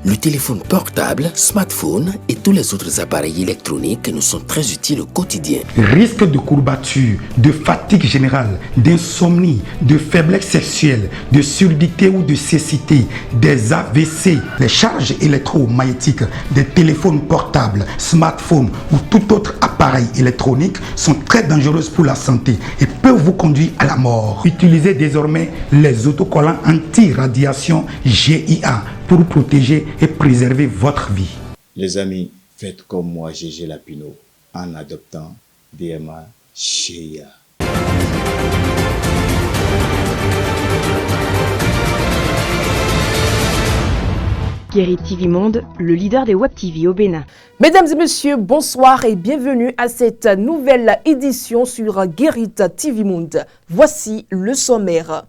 Le téléphone portable, smartphone et tous les autres appareils électroniques nous sont très utiles au quotidien. Risque de courbature, de fatigue générale, d'insomnie, de faiblesse sexuelle, de surdité ou de cécité, des AVC, les charges électromagnétiques des téléphones portables, smartphones ou tout autre appareil électronique sont très dangereuses pour la santé et peuvent vous conduire à la mort. Utilisez désormais les autocollants anti-radiation GIA pour protéger et préserver votre vie. Les amis, faites comme moi, Gégé Lapino, en adoptant DMA GIA. Guéri TV Monde, le leader des Web TV au Bénin. Mesdames et messieurs, bonsoir et bienvenue à cette nouvelle édition sur Guéri TV Monde. Voici le sommaire.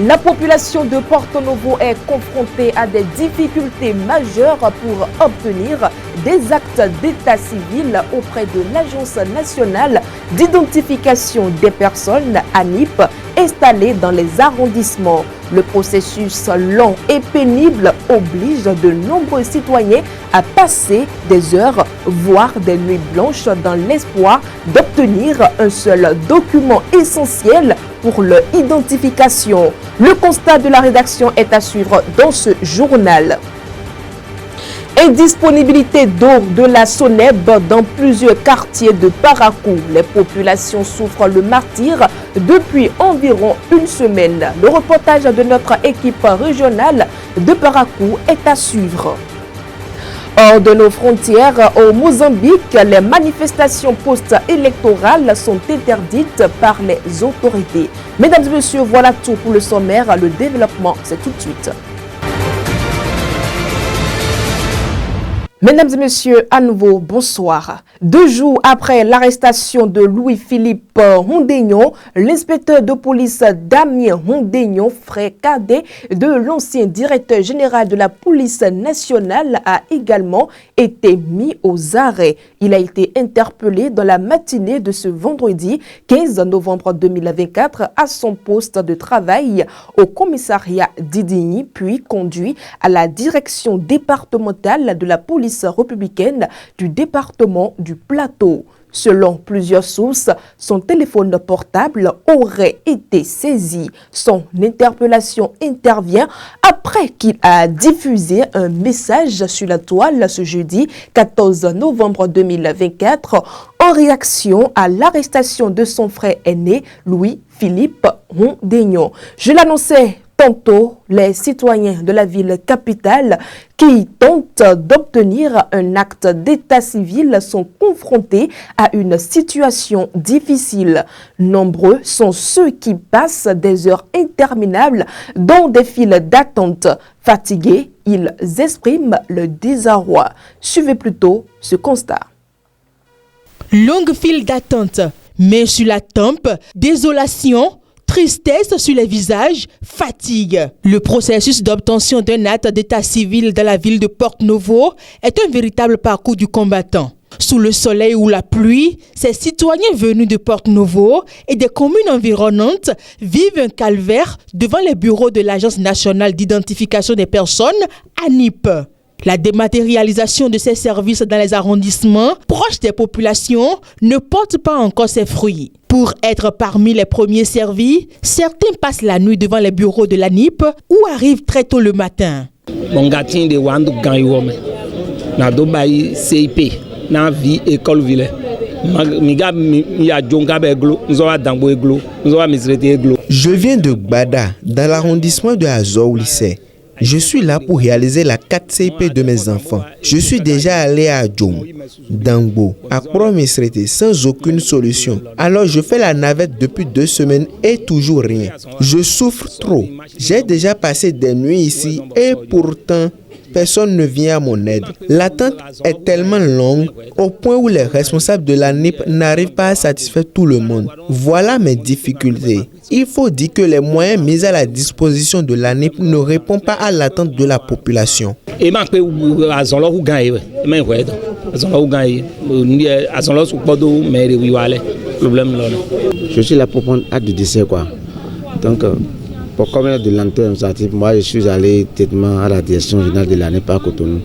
La population de Porto Novo est confrontée à des difficultés majeures pour obtenir des actes d'état civil auprès de l'Agence nationale d'identification des personnes, ANIP, installée dans les arrondissements. Le processus long et pénible oblige de nombreux citoyens à passer des heures, voire des nuits blanches dans l'espoir d'obtenir un seul document essentiel pour leur identification. Le constat de la rédaction est à suivre dans ce journal. Indisponibilité d'eau de la Soneb dans plusieurs quartiers de Parakou. Les populations souffrent le martyre depuis environ une semaine. Le reportage de notre équipe régionale de Parakou est à suivre. Hors de nos frontières, au Mozambique, les manifestations post-électorales sont interdites par les autorités. Mesdames et messieurs, voilà tout pour le sommaire. Le développement, c'est tout de suite. Mesdames et messieurs, à nouveau, bonsoir. 2 jours après l'arrestation de Louis-Philippe Hondegnon, l'inspecteur de police Damien Hondegnon, frère cadet de l'ancien directeur général de la police nationale, a également été mis aux arrêts. Il a été interpellé dans la matinée de ce vendredi 15 novembre 2024 à son poste de travail au commissariat d'Idigny, puis conduit à la direction départementale de la police républicaine du département du Plateau. Selon plusieurs sources, son téléphone portable aurait été saisi. Son interpellation intervient après qu'il a diffusé un message sur la toile ce jeudi 14 novembre 2024 en réaction à l'arrestation de son frère aîné Louis-Philippe Hondegnon. Je l'annonçais tantôt, les citoyens de la ville capitale qui tentent d'obtenir un acte d'état civil sont confrontés à une situation difficile. Nombreux sont ceux qui passent des heures interminables dans des files d'attente. Fatigués, ils expriment le désarroi. Suivez plutôt ce constat. Longue file d'attente, main sur la tempe, désolation, tristesse sur les visages, fatigue. Le processus d'obtention d'un acte d'état civil dans la ville de Porto Novo est un véritable parcours du combattant. Sous le soleil ou la pluie, ces citoyens venus de Porto Novo et des communes environnantes vivent un calvaire devant les bureaux de l'Agence nationale d'identification des personnes, ANIP. La dématérialisation de ces services dans les arrondissements proches des populations ne porte pas encore ses fruits. Pour être parmi les premiers servis, certains passent la nuit devant les bureaux de l'ANIP ou arrivent très tôt le matin. Je viens de Gbada, dans l'arrondissement de Azor-Lycée. Je suis là pour réaliser la 4 CIP de mes enfants. Je suis déjà allé à Djom, Dangbo, à Promisrete sans aucune solution. Alors je fais la navette depuis 2 semaines et toujours rien. Je souffre trop. J'ai déjà passé des nuits ici et pourtant personne ne vient à mon aide. L'attente est tellement longue au point où les responsables de la NIP n'arrivent pas à satisfaire tout le monde. Voilà mes difficultés. Il faut dire que les moyens mis à la disposition de la NIP ne répondent pas à l'attente de la population. Je suis là pour prendre acte de décès, quoi. Donc, comme il y a de lenteur administrative, moi je suis allé directement à la direction générale de l'année par Cotonou.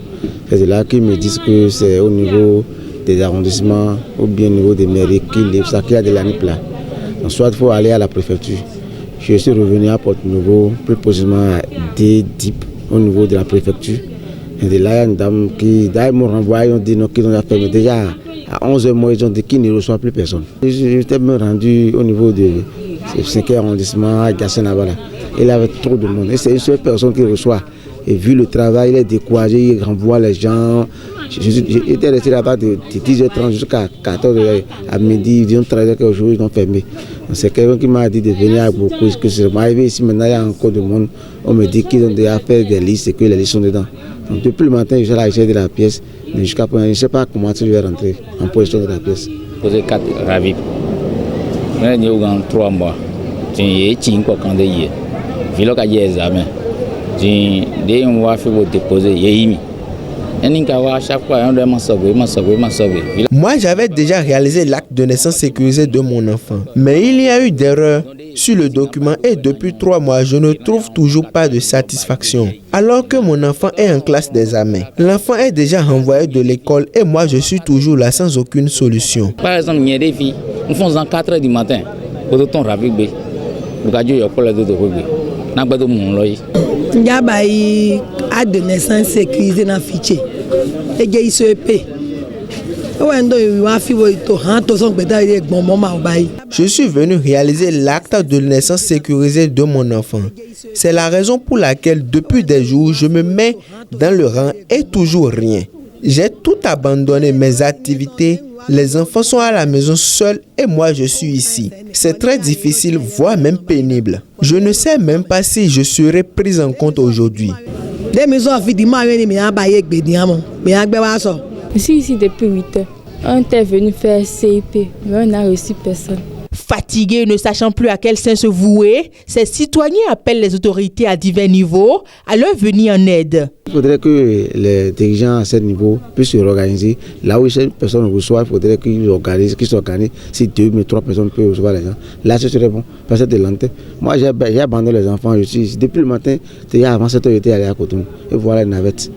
C'est là qu'ils me disent que c'est au niveau des arrondissements ou bien au niveau des mairies qu'il y a de l'année là. Donc soit il faut aller à la préfecture. Je suis revenu à Porto-Nouveau, plus précisément à DDIP, au niveau de la préfecture. Et de là, il y a une dame qui m'ont renvoyé, ils ont dit non, qu'ils ont fermé. Déjà à 11h, moi, ils ont dit qu'ils ne reçoivent plus personne. J'étais même rendu au niveau du 5e arrondissement à Gassenabala. Il y avait trop de monde. Et c'est une seule personne qui reçoit. Et vu le travail, il est découragé, il renvoie les gens. J'étais resté là-bas de 10h30 jusqu'à 14h à midi, ils ont 13h quelque chose, ils ont fermé. C'est quelqu'un qui m'a dit de venir avec beaucoup. Que c'est arrivé ici, maintenant il y a encore de monde. On me dit qu'ils ont déjà fait des listes et que les listes sont dedans. Donc depuis le matin, je suis à la recherche de la pièce. Mais jusqu'à présent, je ne sais pas comment je vais rentrer en possession de la pièce. Posé 4 ravis. Je suis en 3 mois. Je suis en train de faire. Je suis en train de faire. Moi, j'avais déjà réalisé l'acte de naissance sécurisé de mon enfant. Mais il y a eu des erreurs sur le document et depuis 3 mois, je ne trouve toujours pas de satisfaction. Alors que mon enfant est en classe d'examen. L'enfant est déjà renvoyé de l'école et moi, je suis toujours là sans aucune solution. Par exemple, il y a des filles, nous faisons 4h du matin. Pour le temps, ravi, il y a acte de naissance sécurisé dans le fichier. Et il y a ICEP. Je suis venu réaliser l'acte de naissance sécurisé de mon enfant. C'est la raison pour laquelle depuis des jours, je me mets dans le rang et toujours rien. J'ai tout abandonné, mes activités. Les enfants sont à la maison seuls et moi je suis ici. C'est très difficile, voire même pénible. Je ne sais même pas si je serai prise en compte aujourd'hui. Je suis ici depuis 8 heures. On était venu faire CIP, mais on n'a reçu personne. Fatigués, ne sachant plus à quel sein se vouer, ces citoyens appellent les autorités à divers niveaux à leur venir en aide. Il faudrait que les dirigeants à ce niveau puissent se réorganiser. Là où une personne reçoit, il faudrait qu'ils s'organisent. Si 2 ou 3 personnes peuvent recevoir les gens, là ce serait bon. Parce que c'est de l'antenne. Moi j'ai abandonné les enfants. Depuis le matin, avant 7h, j'étais allé à Cotonou. Et voilà une navette.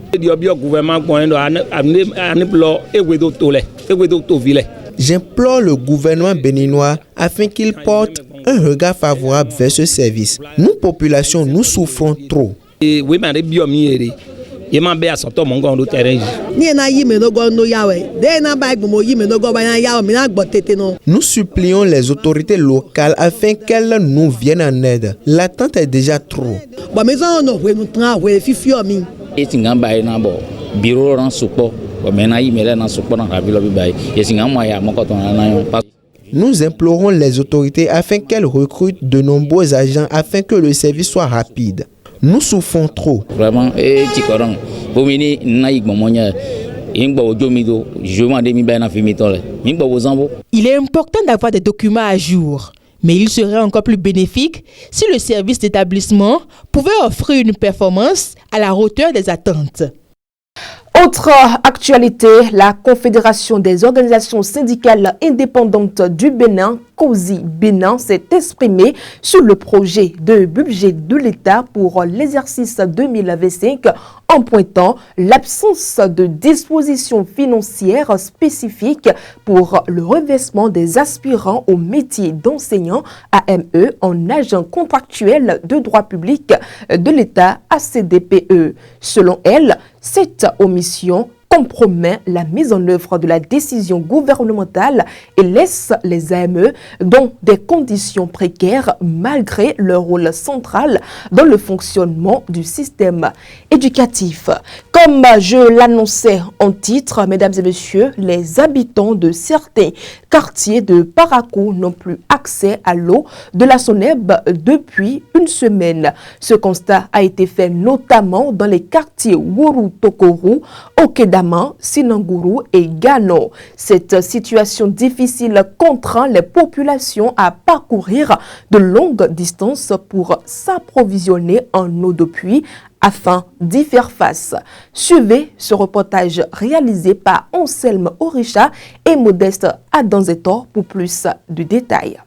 J'implore le gouvernement béninois afin qu'il porte un regard favorable vers ce service. Nous, population, nous souffrons trop. Nous supplions les autorités locales afin qu'elles nous viennent en aide. L'attente est déjà trop. Nous implorons les autorités afin qu'elles recrutent de nombreux agents afin que le service soit rapide. Nous souffrons trop. Vraiment, il est important d'avoir des documents à jour, mais il serait encore plus bénéfique si le service d'établissement pouvait offrir une performance à la hauteur des attentes. Autre actualité, la Confédération des organisations syndicales indépendantes du Bénin, COSI Bénin, s'est exprimée sur le projet de budget de l'État pour l'exercice 2025 en pointant l'absence de dispositions financières spécifiques pour le reversement des aspirants au métier d'enseignant AME en agent contractuel de droit public de l'État ACDPE. Selon elle, cette omission compromet la mise en œuvre de la décision gouvernementale et laisse les AME dans des conditions précaires malgré leur rôle central dans le fonctionnement du système éducatif. Comme je l'annonçais en titre, mesdames et messieurs, les habitants de certains quartiers de Parakou n'ont plus accès à l'eau de la Soneb depuis une semaine. Ce constat a été fait notamment dans les quartiers Wourou Tokoru, Okedama, Sinanguru et Gano. Cette situation difficile contraint les populations à parcourir de longues distances pour s'approvisionner en eau de pluie afin d'y faire face. Suivez ce reportage réalisé par Anselme Orisha et Modeste Adanzetor pour plus de détails.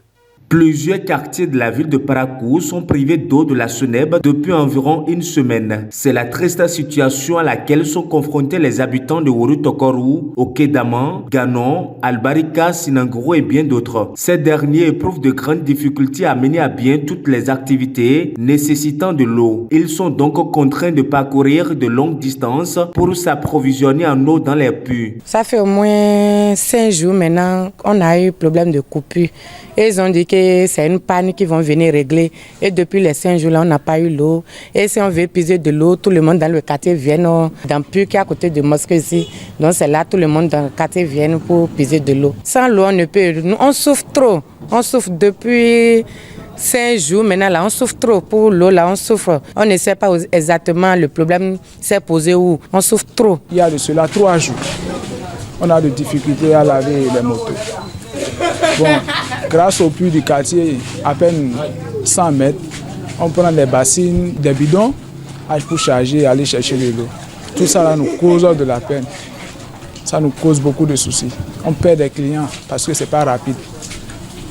Plusieurs quartiers de la ville de Parakou sont privés d'eau de la Seneb depuis environ une semaine. C'est la triste situation à laquelle sont confrontés les habitants de Wuru Tokoru, Okedaman, Ganon, Albarika, Sinanguru et bien d'autres. Ces derniers éprouvent de grandes difficultés à mener à bien toutes les activités nécessitant de l'eau. Ils sont donc contraints de parcourir de longues distances pour s'approvisionner en eau dans les puits. Ça fait au moins 5 jours maintenant qu'on a eu problème de coupure. Et ils ont dit que c'est une panne qu'ils vont venir régler. Et depuis les 5 jours là, on n'a pas eu l'eau. Et si on veut puiser de l'eau, tout le monde dans le quartier vient dans le puits qui est à côté de mosquée ici. Donc c'est là tout le monde dans le quartier vient pour puiser de l'eau. Sans l'eau, on ne peut. On souffre trop. On souffre depuis 5 jours maintenant là, on souffre trop pour l'eau là, on souffre. On ne sait pas exactement le problème s'est posé où. On souffre trop. Il y a de cela 3 jours. On a des difficultés à laver les motos. Bon, grâce au puits du quartier, à peine 100 mètres, on prend des bassines, des bidons pour charger et aller chercher de l'eau. Tout ça là nous cause de la peine. Ça nous cause beaucoup de soucis. On perd des clients parce que ce n'est pas rapide.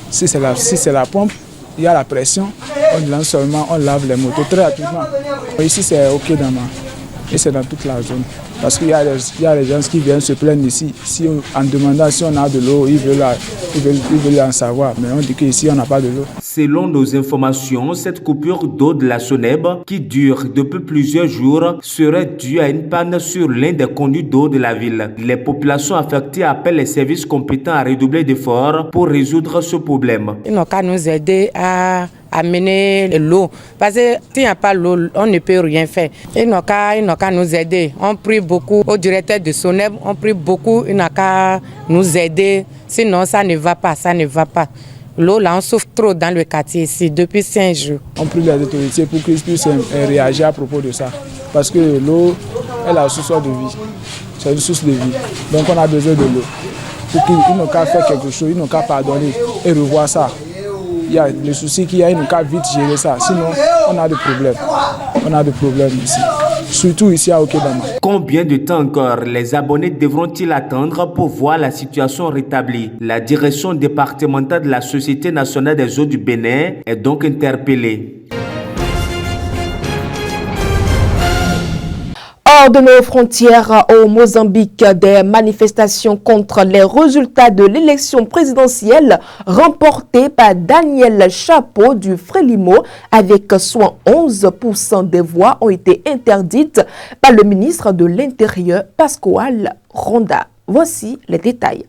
Si c'est la pompe, il y a la pression, on lance seulement, on lave les motos très rapidement. Ici c'est OK et c'est dans toute la zone. Parce qu'il y a des gens qui viennent se plaindre ici. Si en demandant si on a de l'eau, ils veulent en savoir. Mais on dit qu'ici, on n'a pas de l'eau. Selon nos informations, cette coupure d'eau de la Seneb, qui dure depuis plusieurs jours, serait due à une panne sur l'un des conduits d'eau de la ville. Les populations affectées appellent les services compétents à redoubler d'efforts pour résoudre ce problème. Ils n'ont qu'à nous aider à amener l'eau. Parce que s'il n'y a pas l'eau, on ne peut rien faire. Ils n'ont qu'à nous aider. On prie beaucoup au directeur de Seneb, on prie beaucoup, il n'a qu'à nous aider. Sinon, ça ne va pas, ça ne va pas. L'eau, là, on souffre trop dans le quartier ici depuis 5 jours. On prie les autorités pour qu'ils puissent réagir à propos de ça. Parce que l'eau est la source de vie. C'est une source de vie. Donc on a besoin de l'eau. Pour qu'ils n'ont qu'à faire quelque chose, ils n'ont qu'à pardonner et revoir ça. Il y a le souci qu'il y a, ils n'ont qu'à vite gérer ça. Sinon, on a des problèmes. On a des problèmes ici. Surtout ici à Okedama. Combien de temps encore les abonnés devront-ils attendre pour voir la situation rétablie? La direction départementale de la Société nationale des eaux du Bénin est donc interpellée. Hors de nos frontières au Mozambique, des manifestations contre les résultats de l'élection présidentielle remportée par Daniel Chapo du Frélimo avec 71% des voix ont été interdites par le ministre de l'Intérieur Pascoal Ronda. Voici les détails.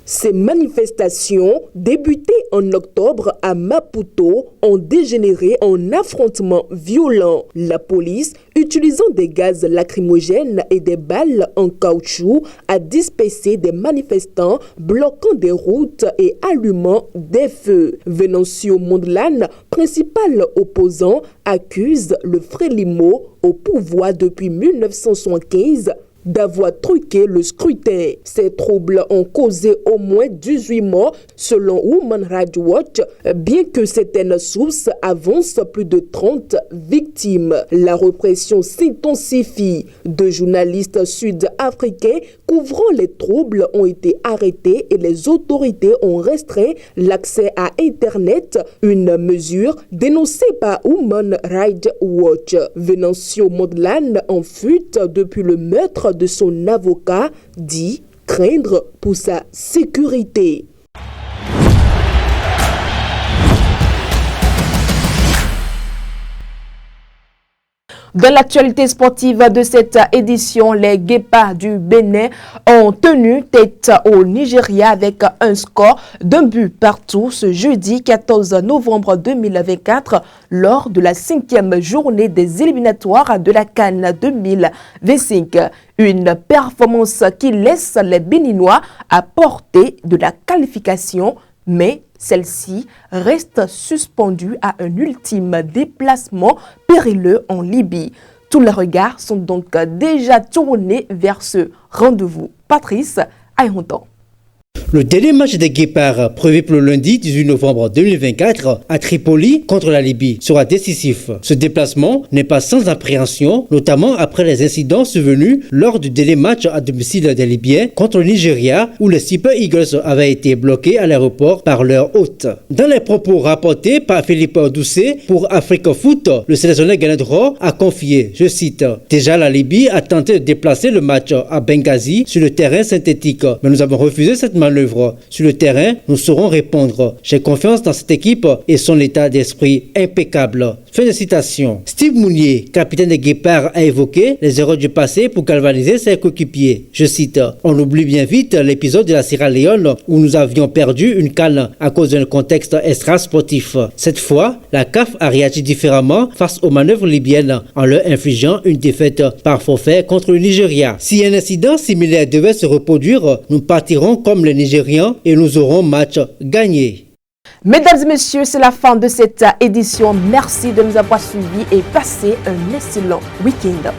Ces manifestations, débutées en octobre à Maputo, ont dégénéré en affrontements violents. La police, utilisant des gaz lacrymogènes et des balles en caoutchouc, a dispersé des manifestants, bloquant des routes et allumant des feux. Venancio Mondlane, principal opposant, accuse le Frélimo au pouvoir depuis 1975 d'avoir truqué le scrutin. Ces troubles ont causé au moins 18 morts selon Human Rights Watch, bien que certaines sources avancent plus de 30 victimes. La répression s'intensifie. 2 journalistes sud-africains couvrant les troubles ont été arrêtés et les autorités ont restreint l'accès à Internet, une mesure dénoncée par Human Rights Watch. Venancio Mondlane, en fuite depuis le meurtre de son avocat, dit craindre pour sa sécurité. Dans l'actualité sportive de cette édition, les Guépards du Bénin ont tenu tête au Nigeria avec un score d'1 partout ce jeudi 14 novembre 2024 lors de la 5e journée des éliminatoires de la CAN 2025. Une performance qui laisse les Béninois à portée de la qualification, mais celle-ci reste suspendue à un ultime déplacement périlleux en Libye. Tous les regards sont donc déjà tournés vers ce rendez-vous. Patrice Ayontan. Le dernier match des Guépards, prévu pour le lundi 18 novembre 2024 à Tripoli contre la Libye, sera décisif. Ce déplacement n'est pas sans appréhension, notamment après les incidents survenus lors du dernier match à domicile des Libyens contre le Nigeria, où les Super Eagles avaient été bloqués à l'aéroport par leur hôte. Dans les propos rapportés par Philippe Doucet pour Africa Foot, le sélectionneur ghanéen a confié, je cite, « Déjà la Libye a tenté de déplacer le match à Benghazi sur le terrain synthétique, mais nous avons refusé cette manœuvre. Sur le terrain, nous saurons répondre. J'ai confiance dans cette équipe et son état d'esprit impeccable. » Fin de citation. Steve Mounier, capitaine des Guépards, a évoqué les erreurs du passé pour galvaniser ses coéquipiers. Je cite, « On oublie bien vite l'épisode de la Sierra Leone où nous avions perdu une CAN à cause d'un contexte extra-sportif. Cette fois, la CAF a réagi différemment face aux manœuvres libyennes en leur infligeant une défaite par forfait contre le Nigeria. Si un incident similaire devait se reproduire, nous partirons comme les Nigérians et nous aurons match gagné. Mesdames et messieurs, c'est la fin de cette édition. Merci de nous avoir suivis et passez un excellent week-end.